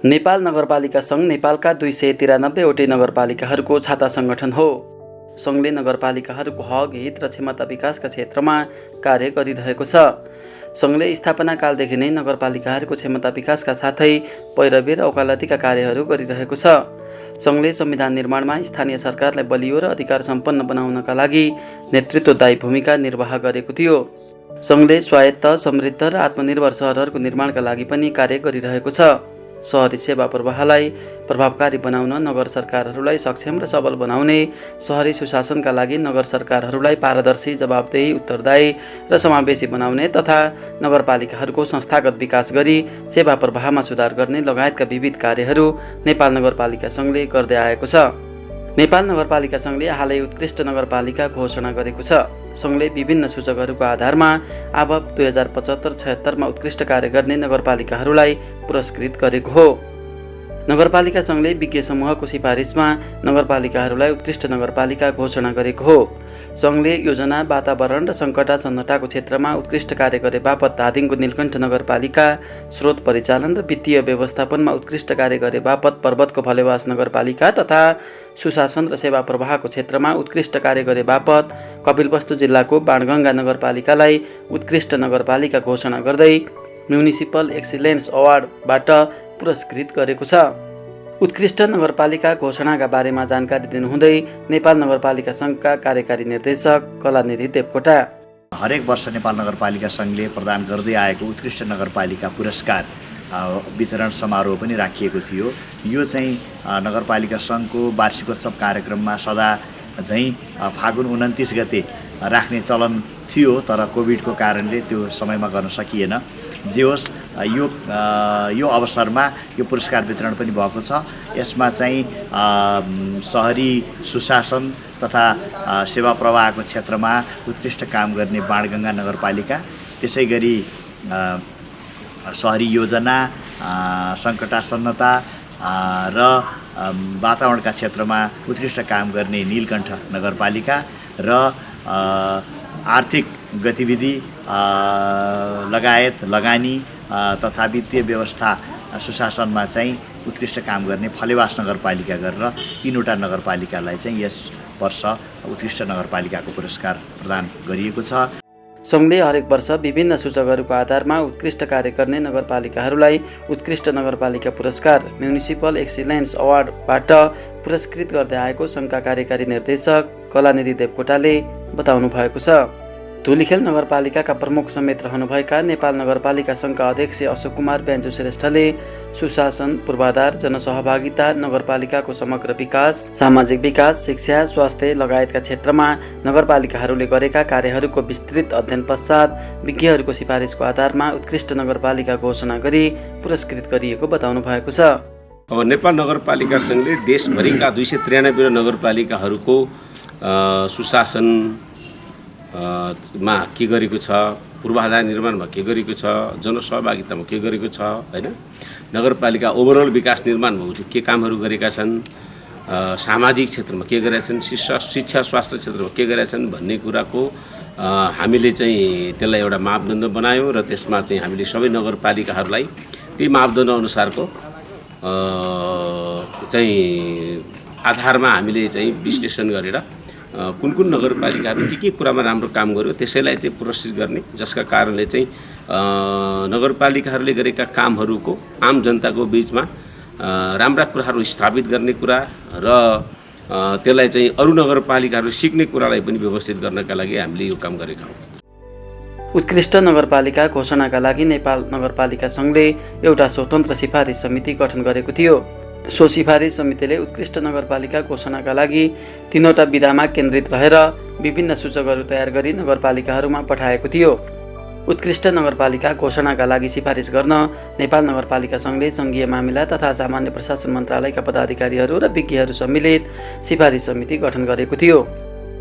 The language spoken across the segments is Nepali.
नेपाल नगरपालिका सङ्घ नेपालका 293वटै नगरपालिकाहरूको छाता सङ्गठन हो। सङ्घले नगरपालिकाहरूको हक, हित र क्षमता विकासका क्षेत्रमा कार्य गरिरहेको छ। सङ्घले स्थापना कालदेखि नै नगरपालिकाहरूको क्षमता विकासका साथै पैरवी र वकालतीका कार्यहरू गरिरहेको छ। सङ्घले संविधान निर्माणमा स्थानीय सरकारलाई बलियो र अधिकार सम्पन्न बनाउनका लागि नेतृत्वदायी भूमिका निर्वाह गरेको थियो। सङ्घले स्वायत्त, समृद्ध र आत्मनिर्भर सहरहरूको निर्माणका लागि पनि कार्य गरिरहेको छ। सहरी सेवा प्रवाहलाई प्रभावकारी बनाउन, नगर सरकारहरूलाई सक्षम र सबल बनाउने, सहरी सुशासनका लागि नगर सरकारहरूलाई पारदर्शी, जवाबदेही, उत्तरदायी र समावेशी बनाउने तथा नगरपालिकाहरूको संस्थागत विकास गरी सेवा प्रवाहमा सुधार गर्ने लगायतका विविध कार्यहरू नेपाल नगरपालिका सङ्घले गर्दै आएको छ। नेपाल नगरपालिका सङ्घले हालै उत्कृष्ट नगरपालिका घोषणा गरेको छ। सङ्घले विभिन्न सूचकहरूको आधारमा अब 2075-76मा उत्कृष्ट कार्य गर्ने नगरपालिकाहरूलाई पुरस्कृत गरेको हो। नगरपालिका सङ्घले विज्ञ समूहको सिफारिसमा नगरपालिकाहरूलाई उत्कृष्ट नगरपालिका घोषणा गरेको हो। सङ्घले योजना, वातावरण र सङ्कटासन्नताको क्षेत्रमा उत्कृष्ट कार्य गरे बापत धादिङको नीलकण्ठ नगरपालिका, स्रोत परिचालन र वित्तीय व्यवस्थापनमा उत्कृष्ट कार्य गरे बापत पर्वतको भलेवास नगरपालिका तथा सुशासन र सेवा प्रवाहको क्षेत्रमा उत्कृष्ट कार्य गरे बापत कपिलवस्तु जिल्लाको बाणगङ्गा नगरपालिकालाई उत्कृष्ट नगरपालिका घोषणा गर्दै म्युनिसिपल एक्सिलेन्स अवार्डबाट पुरस्कृत गरेको छ। उत्कृष्ट नगरपालिका घोषणाका बारेमा जानकारी दिनुहुँदै नेपाल नगरपालिका सङ्घका कार्यकारी निर्देशक कलानिधि देवकोटा, हरेक वर्ष नेपाल नगरपालिका सङ्घले प्रदान गर्दै आएको उत्कृष्ट नगरपालिका पुरस्कार वितरण समारोह पनि राखिएको थियो। यो चाहिँ नगरपालिका सङ्घको वार्षिकोत्सव कार्यक्रममा सदा झैँ फागुन 29 गते राख्ने चलन थियो, तर कोभिडको कारणले त्यो समयमा गर्न सकिएन। जे होस्, यो अवसरमा यो पुरस्कार वितरण पनि भएको छ। यसमा चाहिँ सहरी सुशासन तथा सेवा प्रवाहको क्षेत्रमा उत्कृष्ट काम गर्ने बाणगङ्गा नगरपालिका, त्यसै गरी सहरी योजना, सङ्कटासन्नता र वातावरणका क्षेत्रमा उत्कृष्ट काम गर्ने नीलकण्ठ नगरपालिका र आर्थिक गतिविधि लगायत लगानी तथा वित्तीय व्यवस्था सुशासनमा चाहिँ उत्कृष्ट काम गर्ने फलेवास नगरपालिका गरेर 3वटा नगरपालिकालाई चाहिँ यस वर्ष उत्कृष्ट नगरपालिकाको पुरस्कार प्रदान गरिएको छ। सङ्घले हरेक वर्ष विभिन्न सूचकहरूको आधारमा उत्कृष्ट कार्य गर्ने नगरपालिकाहरूलाई उत्कृष्ट नगरपालिका पुरस्कार म्युनिसिपल एक्सिलेन्स अवार्डबाट पुरस्कृत गर्दै आएको सङ्घका कार्यकारी निर्देशक कलानिधि देवकोटाले बताउनु भएको छ। धुलिखेल नगरपालिकाका प्रमुख समेत रहनुभएका नेपाल नगरपालिका सङ्घका अध्यक्ष अशोक कुमार ब्यान्जो श्रेष्ठले सुशासन, पूर्वाधार, जनसहभागिता, नगरपालिकाको समग्र विकास, सामाजिक विकास, शिक्षा, स्वास्थ्य लगायतका क्षेत्रमा नगरपालिकाहरूले गरेका कार्यहरूको विस्तृत अध्ययन पश्चात विज्ञहरूको सिफारिसको आधारमा उत्कृष्ट नगरपालिका घोषणा गरी पुरस्कृत गरिएको बताउनु भएको छ। अब नेपाल नगरपालिका सङ्घले देशभरिका 293 नगरपालिकाहरूको सुशासन मा के गरेको छ, पूर्वाधार निर्माणमा के गरेको छ, जनसहभागितामा के गरेको छ, हैन, नगरपालिका ओभरअल विकास निर्माणमा के कामहरू गरेका छन्, सामाजिक क्षेत्रमा के गरेका छन्, शिक्षा स्वास्थ्य क्षेत्रमा के गरेका छन् भन्ने कुराको हामीले चाहिँ त्यसलाई एउटा मापदण्ड बनायौँ र त्यसमा चाहिँ हामीले सबै नगरपालिकाहरूलाई त्यही मापदण्ड अनुसारको चाहिँ आधारमा हामीले चाहिँ विश्लेषण गरेर कुन कुन नगरपालिकाहरू के कुरामा राम्रो काम गर्यो त्यसैलाई चाहिँ पुरस्कृत गर्ने, जसका कारणले चाहिँ नगरपालिकाहरूले गरेका कामहरूको आम जनताको बिचमा राम्रा कुराहरू स्थापित गर्ने कुरा र त्यसलाई चाहिँ अरू नगरपालिकाहरू सिक्ने कुरालाई पनि व्यवस्थित गर्नका लागि हामीले यो काम गरेका हौँ। उत्कृष्ट नगरपालिका घोषणाका लागि नेपाल नगरपालिका सङ्घले एउटा स्वतन्त्र सिफारिस समिति गठन गरेको थियो। सो सिफारिस समितिले उत्कृष्ट नगरपालिका घोषणाका लागि 3वटा विधामा केन्द्रित रहेर विभिन्न सूचकहरू तयार गरी नगरपालिकाहरूमा पठाएको थियो। उत्कृष्ट नगरपालिका घोषणाका लागि सिफारिस गर्न नेपाल नगरपालिका सङ्घले सङ्घीय मामिला तथा सामान्य प्रशासन मन्त्रालयका पदाधिकारीहरू र विज्ञहरू सम्मिलित सिफारिस समिति गठन गरेको थियो।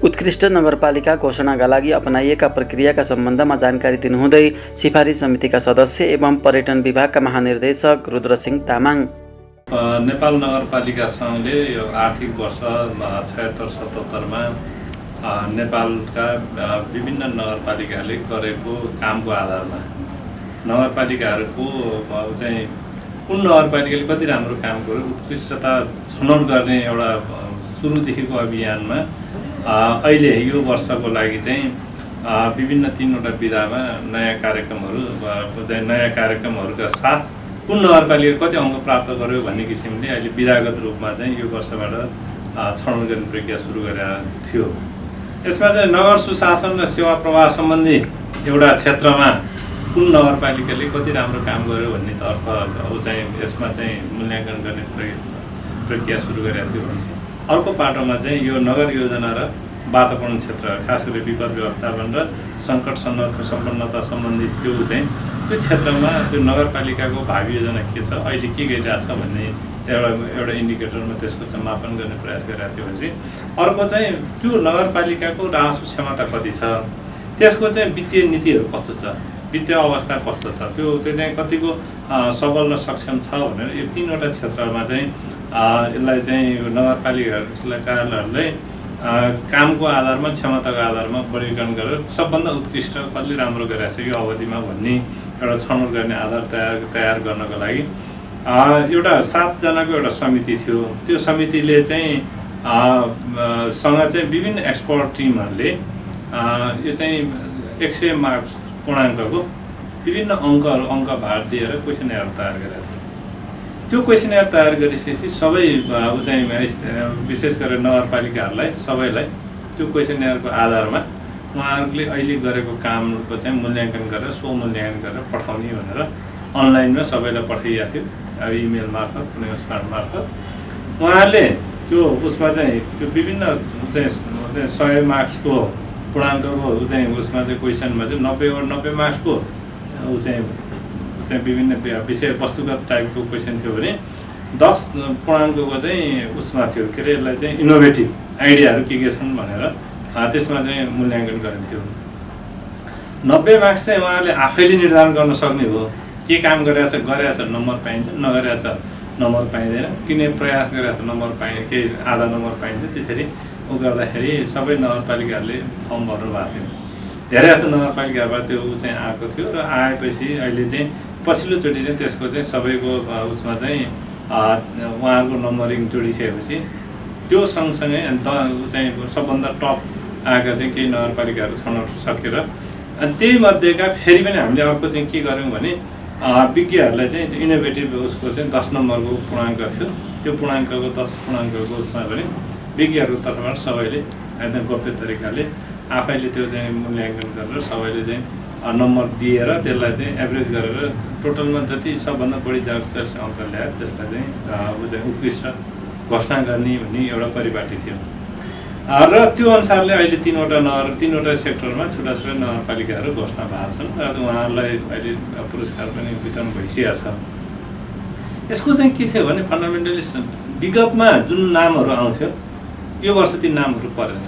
उत्कृष्ट नगरपालिका घोषणाका लागि अपनाइएका प्रक्रियाका सम्बन्धमा जानकारी दिनुहुँदै सिफारिस समितिका सदस्य एवं पर्यटन विभागका महानिर्देशक रुद्रसिंह तामाङ, नेपाल नगरपालिका सङ्घले यो आर्थिक वर्ष 76-77मा नेपालका विभिन्न नगरपालिकाले गरेको कामको आधारमा नगरपालिकाहरूको चाहिँ कुन नगरपालिकाले कति राम्रो काम गर्यो, उत्कृष्टता छनौट गर्ने एउटा सुरुदेखिको अभियानमा अहिले यो वर्षको लागि चाहिँ विभिन्न 3वटा विधामा नयाँ कार्यक्रमहरूका साथ कुन नगरपालिकाले कति अङ्क प्राप्त गर्यो भन्ने किसिमले अहिले विधागत रूपमा चाहिँ यो वर्षबाट छनौट गर्ने प्रक्रिया सुरु गरेका थियो। यसमा चाहिँ नगर सुशासन र सेवा प्रवाह सम्बन्धी एउटा क्षेत्रमा कुन नगरपालिकाले कति राम्रो काम गर्यो भन्नेतर्फ चाहिँ यसमा चाहिँ मूल्याङ्कन गर्ने प्रक्रिया सुरु गरेका थियो भनेपछि अर्को पाटोमा चाहिँ यो नगर योजना र वातावरण क्षेत्र खास गरी विपद व्यवस्थापन र सङ्कट सम्पन्नता सम्बन्धी त्यो क्षेत्रमा त्यो नगरपालिकाको भावी योजना के छ, अहिले के गरिरहेछ भन्ने एउटा इन्डिकेटरमा त्यसको चाहिँ मापन गर्ने प्रयास गरेका थियो भनेपछि अर्को चाहिँ त्यो नगरपालिकाको राजस्व क्षमता कति छ, त्यसको चाहिँ वित्तीय नीतिहरू कस्तो छ, वित्तीय अवस्था कस्तो छ, त्यो चाहिँ कतिको सबल र सक्षम छ भनेर यो 3वटा क्षेत्रमा चाहिँ यसलाई चाहिँ नगरपालिकाहरूले कामको आधारमा क्षमताको आधारमा वर्गीकरण गरेर सबभन्दा उत्कृष्ट कसले राम्रो गरिरहेछ यो अवधिमा भन्ने एउटा छनौट गर्ने आधार तयार गर्नको लागि एउटा 7 जनाको एउटा समिति थियो। त्यो समितिले चाहिँ सँग चाहिँ विभिन्न एक्सपर्ट टिमहरूले यो चाहिँ 100 मार्क्स पूर्णाङ्कको विभिन्न अङ्क भार दिएर क्वेसनर तयार गरेका थिए। त्यो क्वेसनर तयार गरिसकेपछि सबै चाहिँ विशेष गरेर नगरपालिकाहरूलाई सबैलाई त्यो क्वेसनरको आधारमा उहाँहरूले अहिले गरेको कामको चाहिँ मूल्याङ्कन गरेर स्वमूल्याङ्कन गरेर पठाउने भनेर अनलाइनमा सबैलाई पठाइएको थियो, अब इमेल मार्फत कुनै उसमा मार्फत उहाँहरूले त्यो उसमा चाहिँ त्यो विभिन्न चाहिँ 100 मार्क्सको पूर्णाङ्कको चाहिँ उसमा चाहिँ क्वेसनमा चाहिँ 90 मार्क्सको चाहिँ विभिन्न विषय वस्तुगत टाइपको क्वेसन थियो भने 10 पूर्णाङ्कको चाहिँ उसमा थियो के अरे यसलाई चाहिँ इनोभेटिभ आइडियाहरू के छन् भनेर त्यसमा चाहिँ मूल्याङ्कन गरिन्थ्यो। 90 मार्क्स चाहिँ उहाँहरूले आफैले निर्धारण गर्न सक्ने हो, के काम गरेछ नम्बर पाइन्छ, नगरेछ नम्बर पाइँदैन, किन प्रयास गरेछ नम्बर केही आधा नम्बर पाइन्छ। त्यसरी ऊ गर्दाखेरि सबै नगरपालिकाहरूले फर्म भर्नु भएको थियो। धेरै जस्तो नगरपालिकाबाट त्यो चाहिँ आएको थियो र आएपछि अहिले चाहिँ पछिल्लोचोटि चाहिँ त्यसको चाहिँ सबैको उसमा चाहिँ उहाँहरूको नम्बरिङ जोडिसकेपछि त्यो सँगसँगै चाहिँ सबभन्दा टप आएका चाहिँ केही नगरपालिकाहरू छनौट सकेर अनि त्यही मध्येका फेरि पनि हामीले अर्को चाहिँ के गऱ्यौँ भने विज्ञहरूलाई चाहिँ त्यो इनोभेटिभ उसको चाहिँ 10 नम्बरको पूर्णाङ्क थियो, त्यो पूर्णाङ्कको 10 पूर्णाङ्कको उसमा पनि विज्ञहरूको तर्फबाट सबैले एकदम गोप्य तरिकाले आफैले त्यो चाहिँ मूल्याङ्कन गरेर सबैले चाहिँ नम्बर दिएर त्यसलाई चाहिँ एभरेज गरेर टोटलमा जति सबभन्दा बढी जर्स अङ्क ल्यायो त्यसलाई चाहिँ उत्कृष्ट घोषणा गर्ने भन्ने एउटा परिपाटी थियो र त्यो अनुसारले अहिले 3वटा सेक्टरमा छुट्टा छुट्टै नगरपालिकाहरू घोषणा भएको छन् र उहाँहरूलाई अहिले पुरस्कार पनि वितरण भइसकेको छ। यसको चाहिँ के थियो भने फन्डामेन्टली विगतमा जुन नामहरू आउँथ्यो यो वर्ष ती नामहरू परेन।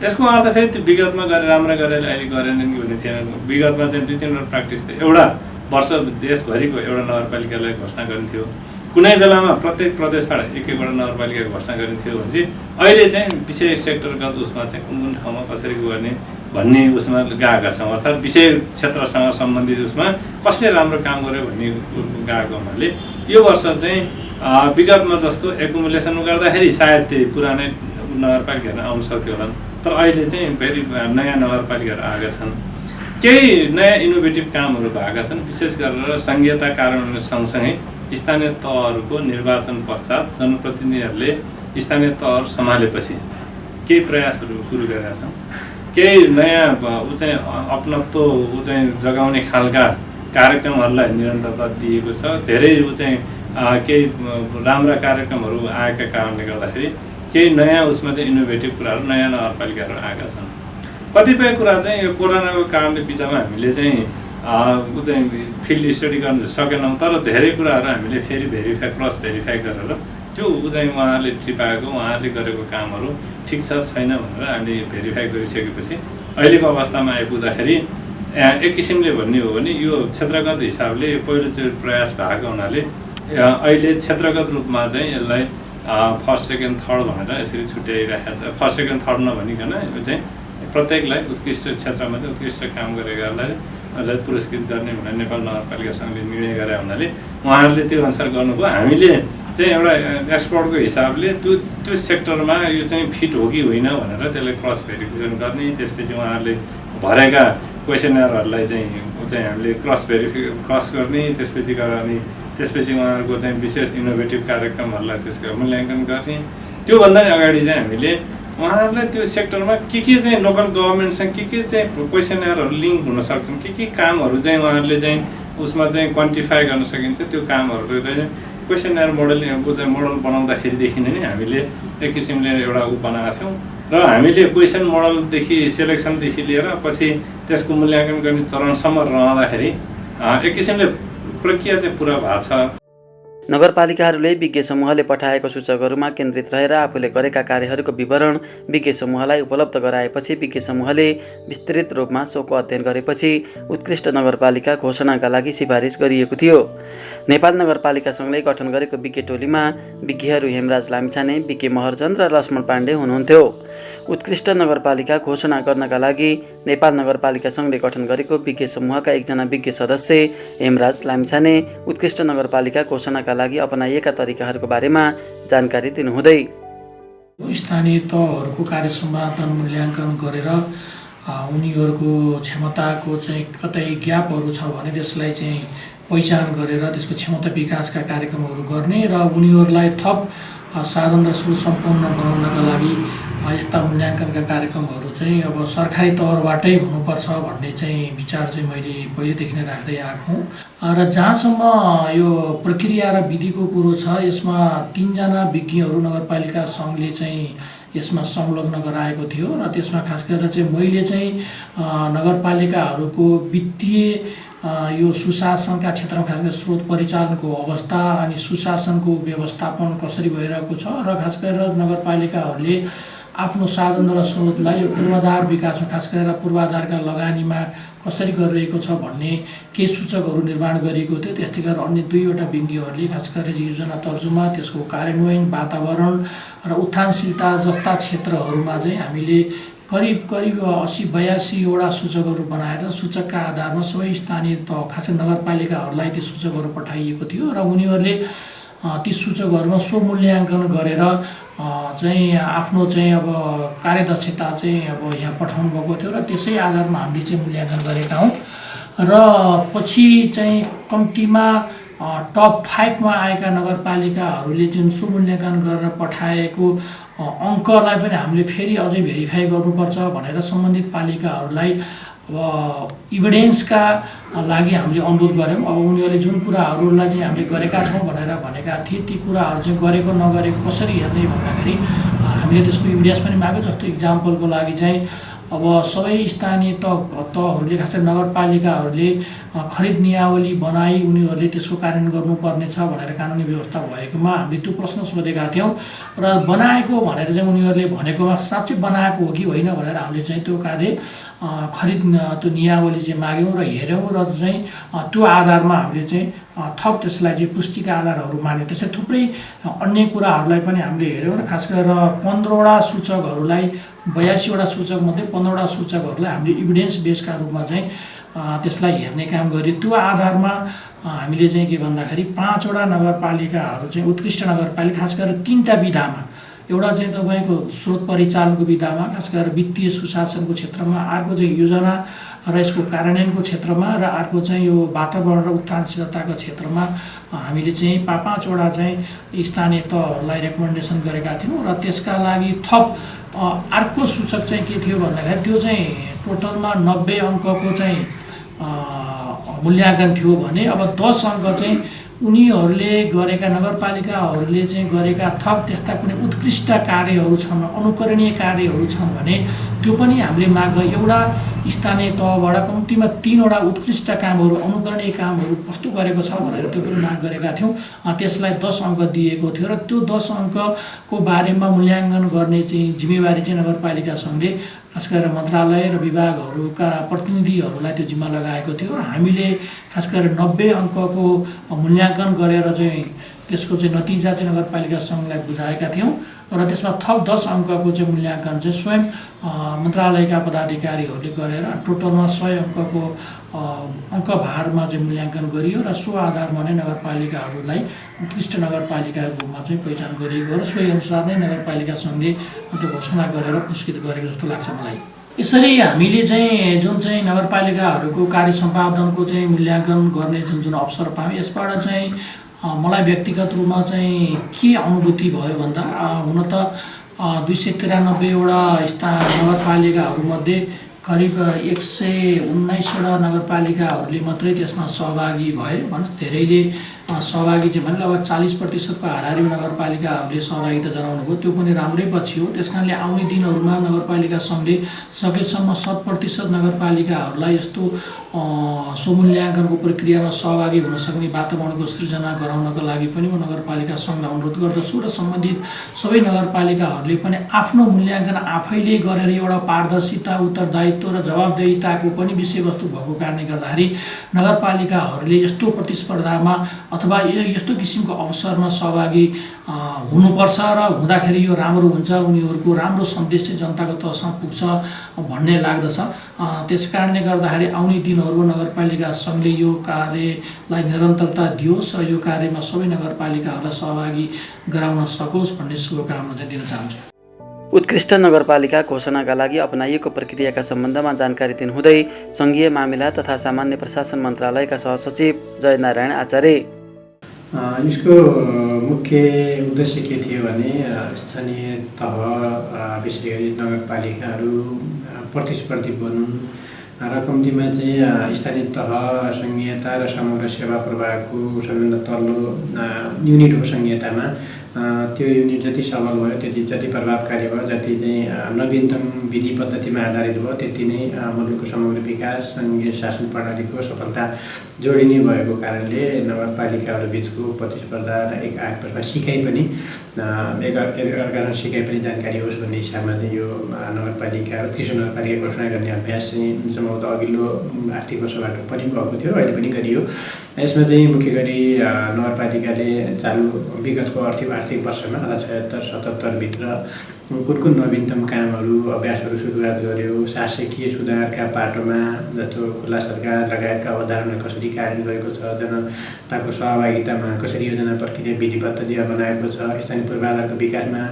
यसको अर्थ फेरि त्यो विगतमा गरेर राम्रो गरेर अहिले गरेनन् कि भन्ने थिएन। विगतमा चाहिँ 2-3वटा प्र्याक्टिस थियो, एउटा वर्ष देशभरिको एउटा नगरपालिकालाई घोषणा गरिन्थ्यो, कुनै बेलामा प्रत्येक प्रदेशबाट एक-एकवटा नगरपालिका घोषणा गरिन्थ्यो भनेपछि अहिले चाहिँ विषय सेक्टरगत उसमा चाहिँ कुन कुन ठाउँमा कसरी गर्ने भन्ने उसमा गएका छौँ, अर्थात् विषय क्षेत्रसँग सम्बन्धित उसमा कसले राम्रो काम गर्यो भन्ने गएको हुनाले यो वर्ष चाहिँ विगतमा जस्तो एकुमुलेसन गर्दाखेरि सायद त्यही पुरानै नगरपालिकाहरू आउन सक्थ्यो होला, तर अहिले चाहिँ फेरि नयाँ नगरपालिकाहरू आएका छन्। केही नयाँ इनोभेटिभ कामहरू भएका छन्, विशेष गरेर सङ्घीयता कार्यान्वयन सँगसँगै स्थानीय तहहरूको निर्वाचन पश्चात जनप्रतिनिधिहरूले स्थानीय तहहरू सम्हालेपछि केही प्रयासहरू सुरु गरेका छन्। केही नयाँ चाहिँ अपनत्व चाहिँ जगाउने खालका कार्यक्रमहरूलाई निरन्तरता दिएको छ। धेरै चाहिँ केही राम्रा कार्यक्रमहरू आएका कारणले गर्दाखेरि केही नयाँ उसमा चाहिँ इनोभेटिभ कुराहरू नयाँ नगरपालिकाहरू आएका छन्। कतिपय कुरा चाहिँ यो कोरोनाको कारणले बिचमा हामीले चाहिँ फिल्ड स्टडी गर्न सकेनौँ, तर धेरै कुराहरू हामीले फेरि क्रस भेरिफाई गरेर त्यो चाहिँ उहाँहरूले टिपाएको उहाँहरूले गरेको कामहरू ठिक छ छैन भनेर हामीले भेरिफाई गरिसकेपछि अहिलेको अवस्थामा आइपुग्दाखेरि एक किसिमले भन्ने हो भने यो क्षेत्रगत हिसाबले पहिलोचोटि प्रयास भएको हुनाले अहिले क्षेत्रगत रूपमा चाहिँ यसलाई फर्स्ट सेकेन्ड थर्ड भनेर यसरी छुट्याइरहेको छ। फर्स्ट सेकेन्ड थर्ड नभनिकन यो चाहिँ प्रत्येकलाई उत्कृष्ट क्षेत्रमा चाहिँ उत्कृष्ट काम गरेकालाई लाई पुरस्कृत गर्ने भनेर नेपाल नगरपालिका सङ्घले निर्णय गरे हुनाले उहाँहरूले त्यो अनुसार गर्नुभयो। हामीले चाहिँ एउटा एक्सपर्टको हिसाबले त्यो सेक्टरमा यो चाहिँ फिट हो कि होइन भनेर त्यसलाई क्रस भेरिफिकेसन गर्ने, त्यसपछि उहाँहरूले भरेका क्वेसनरहरूलाई चाहिँ हामीले क्रस गर्ने, त्यसपछि गराउने, त्यसपछि उहाँहरूको चाहिँ विशेष इनोभेटिभ कार्यक्रमहरूलाई त्यसको मूल्याङ्कन गर्ने। त्योभन्दा अगाडि चाहिँ हामीले उहाँहरूलाई त्यो सेक्टरमा के चाहिँ लोकल गभर्मेन्टसँग के चाहिँ क्वेसनरहरू लिङ्क हुन सक्छन्, के कामहरू चाहिँ उहाँहरूले चाहिँ उसमा चाहिँ क्वान्टिफाई गर्न सकिन्छ, त्यो कामहरू चाहिँ क्वेसनर मोडल बनाउँदाखेरिदेखि नै हामीले एक किसिमले एउटा बनाएका थियौँ र हामीले क्वेसन मोडलदेखि सेलेक्सनदेखि लिएर पछि त्यसको मूल्याङ्कन गर्ने चरणसम्म रहँदाखेरि एक किसिमले प्रक्रिया चाहिँ पुरा भएको छ। नगरपालिकाहरूले विज्ञ समूहले पठाएको सूचकहरूमा केन्द्रित रहेर आफूले गरेका कार्यहरूको विवरण विज्ञ समूहलाई उपलब्ध गराएपछि विज्ञ समूहले विस्तृत रूपमा सोको अध्ययन गरेपछि उत्कृष्ट नगरपालिका घोषणाका लागि सिफारिस गरिएको थियो। नेपाल नगरपालिका सङ्घले गठन गरेको विज्ञ टोलीमा विज्ञहरू हेमराज लामिछाने, विके महर्जन र लक्ष्मण पाण्डे हुनुहुन्थ्यो। उत्कृष्ट नगरपालिका घोषणा गर्नका लागि नेपाल नगरपालिका सङ्घले गठन गरेको विज्ञ समूहका एकजना विज्ञ सदस्य हेमराज लामिछाने उत्कृष्ट नगरपालिका घोषणाका लागि अपनाइएका तरिकाहरूको बारेमा जानकारी दिनुहुँदै स्थानीय तहहरूको कार्य सम्पादन मूल्याङ्कन गरेर उनीहरूको क्षमताको चाहिँ कतै ग्यापहरू छ भने त्यसलाई चाहिँ पहिचान गरेर त्यसको क्षमता विकासका कार्यक्रमहरू गर्ने र उनीहरूलाई थप साधन र सुसम्पन्न बनाउनका लागि यस्ता मूल्याङ्कनका कार्यक्रमहरू चाहिँ अब सरकारी तौरबाटै हुनुपर्छ भन्ने चाहिँ विचार चाहिँ मैले पहिलेदेखि नै राख्दै आएको हुँ। र जहाँसम्म यो प्रक्रिया र विधिको कुरो छ, यसमा 3 जना विज्ञहरू नगरपालिका सङ्घले चाहिँ यसमा संलग्न गराएको थियो र त्यसमा खास गरेर चाहिँ मैले चाहिँ नगरपालिकाहरूको वित्तीय यो सुशासनका क्षेत्रमा खास गरी स्रोत परिचालनको अवस्था अनि सुशासनको व्यवस्थापन कसरी भइरहेको छ र खास गरेर नगरपालिकाहरूले आफ्नो साधन र स्रोतलाई यो पूर्वाधार विकासमा खास गरेर पूर्वाधारका लगानीमा कसरी गरिरहेको छ भन्ने केही सूचकहरू निर्माण गरिएको थियो। त्यस्तै गरेर अन्य 2वटा विज्ञहरूले खास गरेर योजना तर्जुमा, त्यसको कार्यान्वयन, वातावरण र उत्थानशीलता जस्ता क्षेत्रहरूमा चाहिँ हामीले करिब 80-82वटा सूचकहरू बनाएर सूचकका आधारमा सबै स्थानीय तह खास गरी नगरपालिकाहरूलाई ती सूचकहरू पठाइएको थियो र उनीहरूले ती सूचकहरूमा स्वमूल्याङ्कन गरेर चाहिँ आफ्नो चाहिँ अब कार्यदक्षता चाहिँ अब यहाँ पठाउनु भएको थियो र त्यसै आधारमा हामीले चाहिँ मूल्याङ्कन गरेका हौँ र पछि चाहिँ कम्तीमा टप 5 मा आएका नगरपालिकाहरूले जुन स्वमूल्याङ्कन गरेर पठाएको अङ्कलाई पनि हामीले फेरि अझै भेरिफाई गर्नुपर्छ भनेर सम्बन्धित पालिकाहरूलाई अब इभिडेन्सका लागि हामीले अनुरोध गऱ्यौँ। अब उनीहरूले जुन कुराहरूलाई चाहिँ हामीले गरेका छौँ भनेर भनेका थिए ती कुराहरू चाहिँ गरेको नगरेको कसरी हेर्ने भन्दाखेरि हामीले त्यसको इभिडेन्स पनि माग्यो। जस्तो इक्जाम्पलको लागि चाहिँ अब सबै स्थानीय तहहरूले खास गरी नगरपालिकाहरूले खरिद नियावली बनाई उनीहरूले त्यसको कार्यान्वयन गर्नुपर्ने छ भनेर कानुनी व्यवस्था भएकोमा हामीले त्यो प्रश्न सोधेका थियौँ र बनाएको भनेर चाहिँ उनीहरूले भनेकोमा साँच्चै बनाएको हो कि होइन भनेर हामीले चाहिँ त्यो कार्य खरिद त्यो नियावली चाहिँ माग्यौँ र हेऱ्यौँ र चाहिँ त्यो आधारमा हामीले चाहिँ थप त्यसलाई चाहिँ पुष्टिका आधारहरू मान्यौँ। त्यसै थुप्रै अन्य कुराहरूलाई पनि हामीले हेऱ्यौँ र खास गरेर 15वटा सूचकहरूलाई 82वटा सूचकमध्ये 15वटा सूचकहरूलाई हामीले इभिडेन्स बेसका रूपमा चाहिँ त्यसलाई हेर्ने काम गऱ्यो। त्यो आधारमा हामीले चाहिँ के भन्दाखेरि 5वटा नगरपालिकाहरू चाहिँ उत्कृष्ट नगरपालिका खास गरेर 3टा विधामा, एउटा चाहिँ तपाईँको स्रोत परिचालनको विधामा खास गरेर वित्तीय सुशासनको क्षेत्रमा, अर्को चाहिँ योजना र यसको कार्यान्वयनको क्षेत्रमा र अर्को चाहिँ यो वातावरण र उत्थानशीलताको क्षेत्रमा हामीले चाहिँ 5वटा चाहिँ स्थानीय तहहरूलाई रेकमेन्डेसन गरेका थियौँ र त्यसका लागि थप अर्को सूचक चाहिँ के थियो भन्दाखेरि त्यो चाहिँ टोटलमा 90 अङ्कको चाहिँ मूल्याङ्कन थियो भने अब 10 अङ्क चाहिँ उनीहरूले गरेका नगरपालिकाहरूले चाहिँ गरेका थप त्यस्ता कुनै उत्कृष्ट कार्यहरू छन्, अनुकरणीय कार्यहरू छन् भने त्यो पनि हामीले माग एउटा स्थानीय तहबाट कम्तीमा 3वटा उत्कृष्ट कामहरू अनुकरणीय कामहरू कस्तो गरेको छ भनेर त्यो पनि माग गरेका थियौँ। त्यसलाई 10 अङ्क दिएको थियो र त्यो 10 अङ्कको बारेमा मूल्याङ्कन गर्ने चाहिँ जिम्मेवारी चाहिँ नगरपालिका सङ्घले खास गरेर मन्त्रालय र विभागहरूका प्रतिनिधिहरूलाई त्यो जिम्मा लगाएको थियो र हामीले खास गरेर 90 अङ्कको मूल्याङ्कन गरेर चाहिँ त्यसको चाहिँ नतिजा चाहिँ नगरपालिका सङ्घलाई बुझाएका थियौँ र त्यसमा थप 10 अङ्कको चाहिँ मूल्याङ्कन चाहिँ स्वयं मन्त्रालयका पदाधिकारीहरूले गरेर टोटलमा 100 अङ्कको अङ्कभारमा चाहिँ मूल्याङ्कन गरियो र सो आधारमा नै नगरपालिकाहरूलाई उत्कृष्ट नगरपालिकाको रूपमा चाहिँ पहिचान गरिएको र सोही अनुसार नै नगरपालिका सङ्घले त्यो घोषणा गरेर पुरस्कृत गरेको जस्तो लाग्छ मलाई। यसरी हामीले चाहिँ जुन चाहिँ नगरपालिकाहरूको कार्य सम्पादनको चाहिँ मूल्याङ्कन गर्ने जुन अवसर पायौँ, यसबाट चाहिँ मलाई व्यक्तिगत रूपमा चाहिँ के अनुभूति भयो भन्दा हुन त 293वटा नगरपालिकाहरूमध्ये करिब 119वटा नगरपालिकाहरूले मात्रै त्यसमा सहभागी भए। भन्नुहोस् धेरैले सहभागी चाहिँ भने लगभग 40% हाराहारी नगरपालिकाहरूले सहभागिता जनाउनु भयो, त्यो पनि राम्रै पछि हो। त्यस कारणले आउने दिनहरूमा नगरपालिका सङ्घले सकेसम्म 100% नगरपालिकाहरूलाई यस्तो स्वमूल्याङ्कनको प्रक्रियामा सहभागी हुन सक्ने वातावरणको सृजना गराउनको लागि पनि म नगरपालिका सङ्घलाई अनुरोध गर्दछु र सम्बन्धित सबै नगरपालिकाहरूले पनि आफ्नो मूल्याङ्कन आफैले गरेर एउटा पारदर्शिता, उत्तरदायित्व र जवाबदेहिताको पनि विषयवस्तु भएको कारणले गर्दाखेरि नगरपालिकाहरूले यस्तो प्रतिस्पर्धामा अथवा यस्तो किसिमको अवसरमा सहभागी हुनुपर्छ र हुँदाखेरि यो राम्रो हुन्छ, उनीहरूको राम्रो सन्देश चाहिँ जनताको तहसम्म पुग्छ भन्ने लाग्दछ। त्यस कारणले गर्दाखेरि आउने दिनहरू नगरपालिका सङ्घले यो कार्यलाई निरन्तरता दियोस् र यो कार्यमा सबै नगरपालिकाहरूलाई सहभागी गराउन सकोस् भन्ने शुभकामना चाहिँ दिन चाहन्छु। उत्कृष्ट नगरपालिका घोषणाका लागि अपनाइएको प्रक्रियाका सम्बन्धमा जानकारी दिनुहुँदै सङ्घीय मामिला तथा सामान्य प्रशासन मन्त्रालयका सहसचिव जयनारायण आचार्य यसको मुख्य उद्देश्य के थियो भने स्थानीय तह विशेष गरी नगरपालिकाहरू प्रतिस्पर्धी बनुन् र कम्तीमा चाहिँ स्थानीय तह सङ्घीयता र समग्र सेवा प्रवाहको सबैभन्दा तल्लो युनिट हो सङ्घीयतामा। त्यो युनिट जति सबल भयो, जति प्रभावकारी भयो, जति चाहिँ नवीनतम विधि पद्धतिमा आधारित भयो, त्यति नै मुलुकको समग्र विकास, सङ्घीय शासन प्रणालीको सफलता जोडिने भएको कारणले नगरपालिकाहरू बिचको प्रतिस्पर्धा र एक आपसमा सिकाइ पनि एकअर्कासँग सिकाइ पनि जानकारी होस् भन्ने हिसाबमा चाहिँ यो नगरपालिका उत्कृष्ट नगरपालिका घोषणा गर्ने अभ्यास चाहिँ सम्भवतः अघिल्लो आर्थिक वर्षबाट पनि भएको थियो, अहिले पनि गरियो। यसमा चाहिँ मुख्य गरी नगरपालिकाले चालु विगतको आर्थिक वर्षमा 76-77 भित्र कुन नवीनतम कामहरू अभ्यासहरू सुरुवात गर्यो, शासकीय सुधारका पाटोमा जस्तो खुला सरकार लगायतका अवधारणा कसरी कार्यान्वयन गरेको छ, जनताको सहभागितामा कसरी योजना प्रक्रिया विधिबद्धता बनाएको छ, स्थानीय पूर्वाधारको विकासमा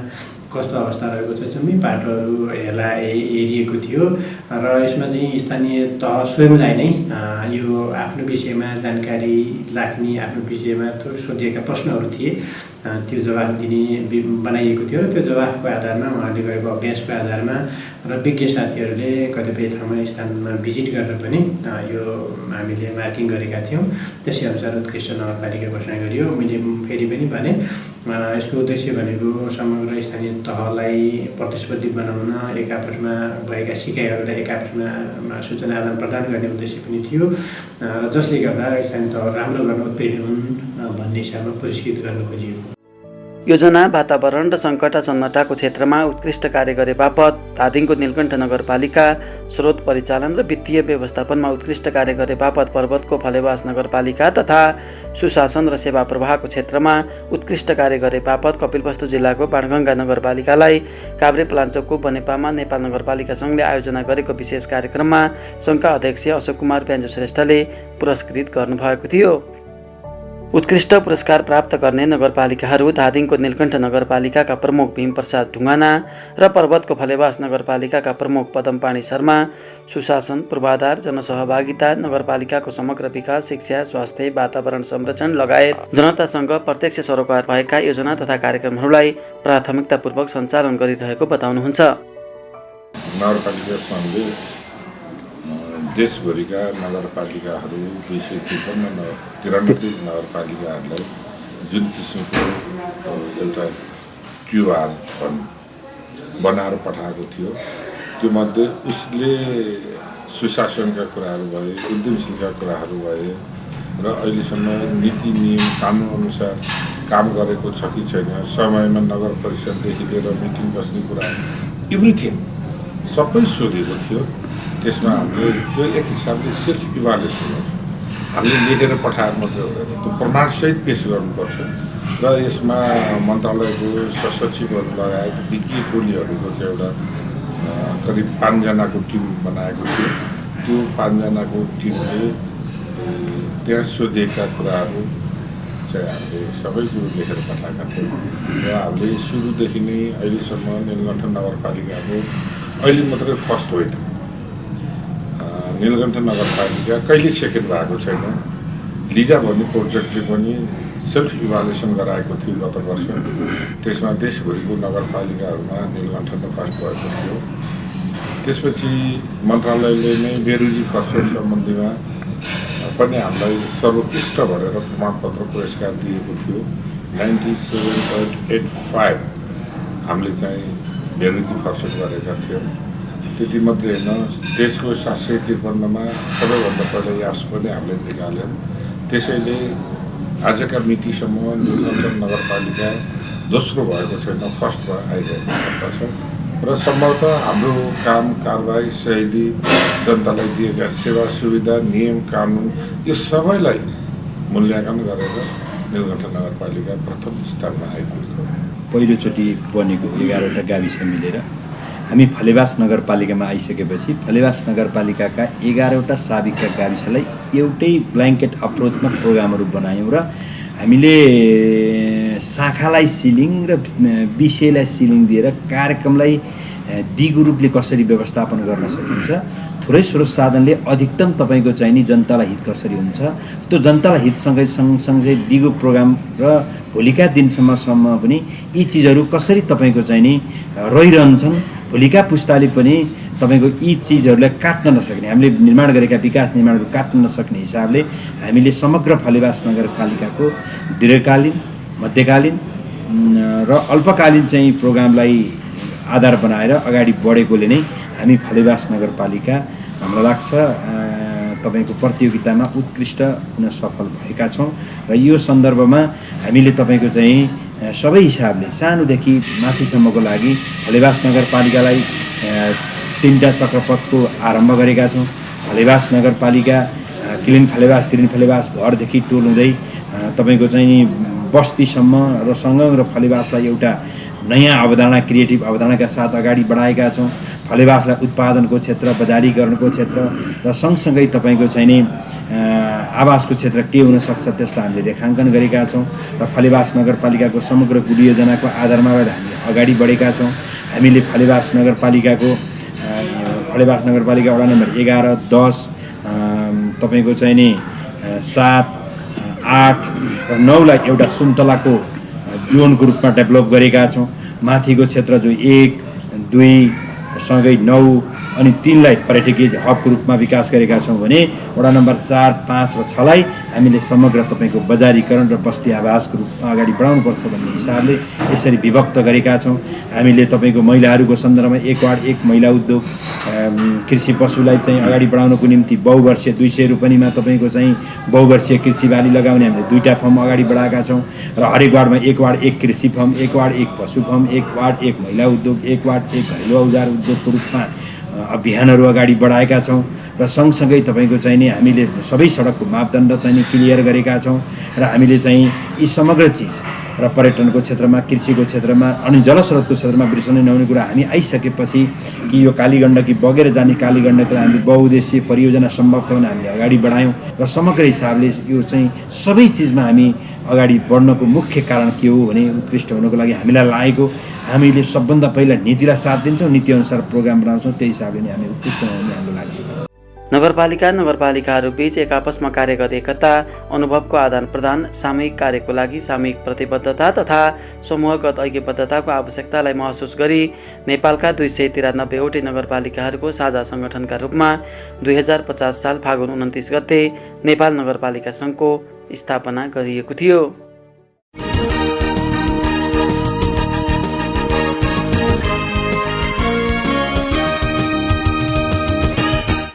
कस्तो अवस्था रहेको छ, जम्मै पाटोहरू हेरिएको थियो र यसमा चाहिँ स्थानीय तह स्वयंलाई नै यो आफ्नो विषयमा जानकारी राख्ने, आफ्नो विषयमा सोधिएका प्रश्नहरू थिए, त्यो जवाफ दिने बनाइएको थियो र त्यो जवाफको आधारमा उहाँहरूले गरेको अभ्यासको आधारमा र विज्ञ साथीहरूले कतिपय ठाउँमा स्थानमा भिजिट गरेर पनि यो हामीले मार्किङ गरेका थियौँ। त्यसै अनुसार उत्कृष्ट नगरपालिका घोषणा गरियो। मैले फेरि पनि भने यसको उद्देश्य भनेको समग्र स्थानीय तहलाई प्रतिस्पर्धी बनाउन, एक आपसमा भएका सिकाइहरूलाई एक आपसमा सूचना आदान प्रदान गर्ने उद्देश्य पनि थियो र जसले गर्दा स्थानीय तह राम्रो गर्न उत्प्रेरित हुन् भन्ने हिसाबमा पुरस्कृत गर्न खोजिएको। योजना, वातावरण र सङ्कटासन्नताको क्षेत्रमा उत्कृष्ट कार्य गरे बापत धादिङको नीलकण्ठ नगरपालिका, स्रोत परिचालन र वित्तीय व्यवस्थापनमा उत्कृष्ट कार्य गरे बापत पर्वतको फलेवास नगरपालिका तथा सुशासन र सेवा प्रवाहको क्षेत्रमा उत्कृष्ट कार्य गरे बापत कपिलवस्तु जिल्लाको बाणगङ्गा नगरपालिकालाई काभ्रेपलाञ्चोकको बनेपामा नेपाल नगरपालिका सङ्घले आयोजना गरेको विशेष कार्यक्रममा सङ्घका अध्यक्ष अशोक कुमार प्याञ्जो श्रेष्ठले पुरस्कृत गर्नुभएको थियो। उत्कृष्ट पुरस्कार प्राप्त गर्ने नगरपालिकाहरू धादिङको नीलकण्ठ नगरपालिकाका प्रमुख भीमप्रसाद ढुङ्गाना र पर्वतको फलेवास नगरपालिकाका प्रमुख पदमपाणी शर्मा, सुशासन, पूर्वाधार, जनसहभागिता, नगरपालिकाको समग्र विकास, शिक्षा, स्वास्थ्य, वातावरण संरक्षण लगायत जनतासँग प्रत्यक्ष सरोकार भएका योजना तथा कार्यक्रमहरूलाई प्राथमिकतापूर्वक सञ्चालन गरिरहेको बताउनुहुन्छ। नगरपालिका सङ्घले देशभरिका नगरपालिकाहरू 293 नगरपालिकाहरूलाई जुन किसिमको एउटा क्युआर बनाएर पठाएको थियो, त्योमध्ये उसले सुशासनका कुराहरू भए, उद्यमशीलका कुराहरू भए र अहिलेसम्म नीति नियम कानुनअनुसार काम गरेको छ कि छैन, समयमा नगर परिषददेखि लिएर मिटिङ बस्ने कुरा एभ्रिथिङ सबै सोधेको थियो। त्यसमा हामीले त्यो एक हिसाबले सेल्फ इभ्यालुएसन हो, हामीले लेखेर पठाएर मात्रै हुँदैन, त्यो प्रमाणसहित पेस गर्नुपर्छ। र यसमा मन्त्रालयको सहसचिवहरू लगायत विज्ञ टोलीहरूको चाहिँ एउटा करिब 5 जनाको टिम बनाएको थियो। त्यो 5 जनाको टिमले त्यहाँ सोधिएका कुराहरू चाहिँ हामीले सबै कुरो लेखेर पठाएका थियौँ र हामीले सुरुदेखि नै अहिलेसम्म नीलकण्ठ नगरपालिकाको अहिले मात्रै फर्स्ट होइन, नीलकण्ठ नगरपालिका कहिले सेकेन्ड भएको छैन। लिजा भन्ने प्रोजेक्टले पनि सेल्फ इभालुएसन गराएको थियो गत वर्ष। त्यसमा देशभरिको नगरपालिकाहरूमा नीलकण्ठ फर्स्ट भएको थियो। त्यसपछि मन्त्रालयले नै बेरोजी खर्च सम्बन्धीमा पनि हामीलाई सर्वोत्कृष्ट भनेर प्रमाणपत्र पुरस्कार दिएको थियो। 97.85 हामीले चाहिँ बेरोजी खर्च गरेका थियौँ। त्यति मात्रै होइन, देशको 753मा सबैभन्दा पहिला याप्स पनि हामीले निकाल्यौँ। त्यसैले आजका मितिसम्म नीलकण्ठ नगरपालिका दोस्रो भएको छैन, फर्स्टमा आइरहेको अवस्था छ र सम्भवतः हाम्रो काम कारबाही शैली, जनतालाई दिएका सेवा सुविधा, नियम कानुन यो सबैलाई मूल्याङ्कन गरेर नीलकण्ठ नगरपालिका प्रथम स्थानमा आइपुग्यो। पहिलोचोटि बनेको 11वटा गाविस मिलेर हामी फलेवास नगरपालिकामा आइसकेपछि फलेवास नगरपालिकाका 11वटा साबिकका गाविसलाई एउटै ब्ल्याङ्केट अप्रोचमा प्रोग्रामहरू बनायौँ र हामीले शाखालाई सिलिङ र विषयलाई सिलिङ दिएर कार्यक्रमलाई दिगो रूपले कसरी व्यवस्थापन गर्न सकिन्छ, थोरै स्रोत साधनले अधिकतम तपाईँको चाहिँ नि जनतालाई हित कसरी हुन्छ, त्यो जनतालाई हित सँगसँगै दिगो प्रोग्राम र भोलिका दिनसम्म पनि यी चिजहरू कसरी तपाईँको चाहिँ नि रहिरहन्छन्, भोलिका पुस्ताले पनि तपाईँको यी चिजहरूलाई काट्न नसक्ने, हामीले निर्माण गरेका विकास निर्माणहरू काट्न नसक्ने हिसाबले हामीले समग्र फलेवास नगरपालिकाको दीर्घकालीन, मध्यकालीन र अल्पकालीन चाहिँ प्रोग्रामलाई आधार बनाएर अगाडि बढेकोले नै हामी फलेवास नगरपालिका हामीलाई लाग्छ तपाईँको प्रतियोगितामा उत्कृष्ट हुन सफल भएका छौँ। र यो सन्दर्भमा हामीले तपाईँको चाहिँ सबै हिसाबले सानोदेखि माथिसम्मको लागि फलेवास नगरपालिकालाई 3टा चक्रपथको आरम्भ गरेका छौँ। फलेवास नगरपालिका क्लिन फलेवास, ग्रिन फलेवास, घरदेखि टोल हुँदै तपाईँको चाहिँ नि बस्तीसम्म र सङ्गम र फलेवासलाई एउटा नयाँ अवधारणा, क्रिएटिभ अवधारणाका साथ अगाडि बढाएका छौँ। फलेवासलाई उत्पादनको क्षेत्र, बजारीकरणको क्षेत्र र सँगसँगै तपाईँको चाहिँ नि आवासको क्षेत्र के हुनसक्छ त्यसलाई हामीले रेखाङ्कन गरेका छौँ र फलेवास नगरपालिकाको समग्र गुडी योजनाको आधारमा हामी अगाडि बढेका छौँ। हामीले फलेवास नगरपालिका वडा नम्बर 11, 10 तपाईँको चाहिँ नि 7, 8 र 9लाई एउटा सुन्तलाको जोनको रूपमा डेभलप गरेका छौँ। माथिको क्षेत्र जो 1, 2 सँगै 9 अनि 3लाई पर्यटकीय हबको रूपमा विकास गरेका छौँ भने वडा नम्बर 4, 5 र 6लाई हामीले समग्र तपाईँको बजारीकरण र बस्ती आवासको रूपमा अगाडि बढाउनुपर्छ भन्ने हिसाबले यसरी विभक्त गरेका छौँ। हामीले तपाईँको महिलाहरूको सन्दर्भमा 1 वार्ड 1 महिला उद्योग, कृषि पशुलाई चाहिँ अगाडि बढाउनको निम्ति बहुवर्षीय 200 रुपैयाँमा तपाईँको चाहिँ बहुवर्षीय कृषि बाली लगाउने हामीले 2टा फर्म अगाडि बढाएका छौँ र हरेक वार्डमा 1 वार्ड 1 कृषि फर्म, 1 वार्ड 1 पशु फर्म, 1 वार्ड 1 महिला उद्योग, 1 वार्ड 1 घरेलु औजार उद्योगको रूपमा अभियानहरू अगाडि बढाएका छौँ र सँगसँगै तपाईँको चाहिँ नि हामीले सबै सडकको मापदण्ड चाहिँ नि क्लियर गरेका छौँ र हामीले चाहिँ यी समग्र चिज र पर्यटनको क्षेत्रमा, कृषिको क्षेत्रमा अनि जलस्रोतको क्षेत्रमा बिर्सनै नहुने कुरा हामी आइसकेपछि कि यो कालीगण्डकी बगेर जाने कालीगण्डकलाई हामीले बहुउद्देश्य परियोजना सम्भव छ भने हामीले अगाडि बढायौँ र समग्र हिसाबले यो चाहिँ सबै चिजमा हामी अगाडि बढ्नको मुख्य कारण के हो भने उत्कृष्ट हुनको लागि हामीलाई लागेको हामीले सबभन्दा पहिला नीतिलाई साथ दिन्छौँ, नीतिअनुसार प्रोग्राम बनाउँछौँ, त्यही हिसाबले नै हामी उत्कृष्ट हुने हाम्रो लाग्छ। नगरपालिकाहरू बीच एक आपसमा कार्य गर्दै एकता, अनुभवको आदान प्रदान, सामूहिक कार्यको लागि सामूहिक प्रतिबद्धता तथा समूहगत ऐक्यबद्धताको आवश्यकतालाई महसुस गरी नेपालका 293 वटै नगरपालिकाहरूको साझा सङ्गठनका रूपमा 2050 साल फागुन 29 गते नेपाल नगरपालिका सङ्घको स्थापना गरिएको थियो।